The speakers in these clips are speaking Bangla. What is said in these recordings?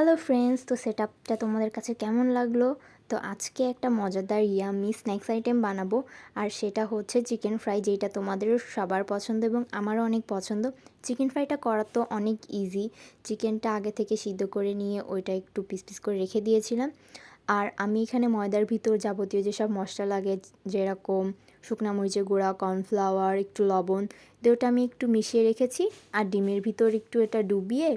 হ্যালো ফ্রেন্ডস, তো সেটআপটা তোমাদের কাছে কেমন লাগলো? তো আজকে একটা মজাদার ইয়াম্মি স্ন্যাক্স আইটেম বানাবো, আর সেটা হচ্ছে চিকেন ফ্রাই, যেটা তোমাদেরও সবার পছন্দ এবং আমারও অনেক পছন্দ। চিকেন ফ্রাইটা করা তো অনেক ইজি। চিকেনটা আগে থেকে সিদ্ধ করে নিয়ে ওইটা একটু পিস পিস করে রেখে দিয়েছিলাম। আর আমি এখানে ময়দার ভিতর যাবতীয় যেসব মশলা লাগে, যেরকম শুকনা মরিচের গুঁড়া, কর্নফ্লাওয়ার, একটু লবণ দিয়ে ওটা আমি একটু মিশিয়ে রেখেছি। আর ডিমের ভিতর একটু এটা ডুবিয়ে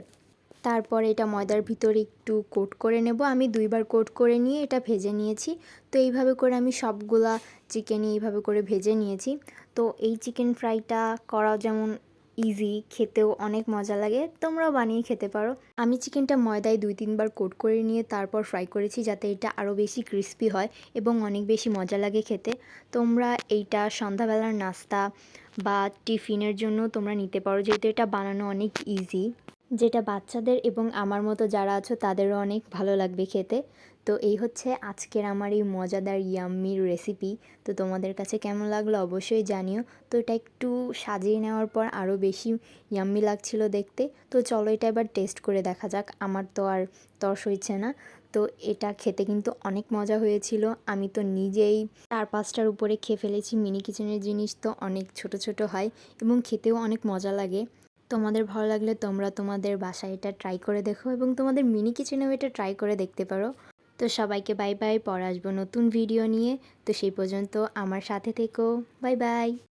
তারপরে এটা ময়দার ভিতরে একটু কোট করে নেব। আমি 2 বার কোট করে নিয়ে এটা ভেজে নিয়েছি। তো এইভাবে করে আমি সবগুলা চিকেনই এইভাবে করে ভেজে নিয়েছি। তো এই চিকেন ফ্রাইটা করা যেমন ইজি, খেতেও অনেক মজা লাগে। তোমরাও বানিয়ে খেতে পারো। আমি চিকেনটা ময়দায় 2-3 বার কোট করে নিয়ে তারপর ফ্রাই করেছি, যাতে এটা আরও বেশি ক্রিস্পি হয় এবং অনেক বেশি মজা লাগে খেতে। তোমরা এইটা সন্ধ্যাবেলার নাস্তা বা টিফিনের জন্য তোমরা নিতে পারো, যেহেতু এটা বানানো অনেক ইজি, যেটা বাচ্চাদের এবং আমার মতো যারা আছো তাদেরও অনেক ভালো লাগবে খেতে। তো এই হচ্ছে আজকের আমার এই মজাদার ইয়াম্মির রেসিপি। তো তোমাদের কাছে কেমন লাগলো অবশ্যই জানিও। তো এটা একটু সাজিয়ে নেওয়ার পর আরও বেশি ইয়াম্মি লাগছিল দেখতে। তো চলো এটা এবার টেস্ট করে দেখা যাক। আমার তো আর তর্স হচ্ছে না। তো এটা খেতে কিন্তু অনেক মজা হয়েছিল। আমি তো নিজেই 4-5টার উপরে খেয়ে ফেলেছি। মিনি কিচেনের জিনিস তো অনেক ছোট ছোট হয় এবং খেতেও অনেক মজা লাগে। তোমাদের ভালো লাগলে তোমরা তোমাদের বাসায় এটা ট্রাই করে দেখো এবং তোমাদের মিনি কিচেনেও এটা ট্রাই করে দেখতে পারো। তো সবাইকে বাই বাই, পরে আসবো নতুন ভিডিও নিয়ে। তো সেই পর্যন্ত আমার সাথে থেকো। Bye bye.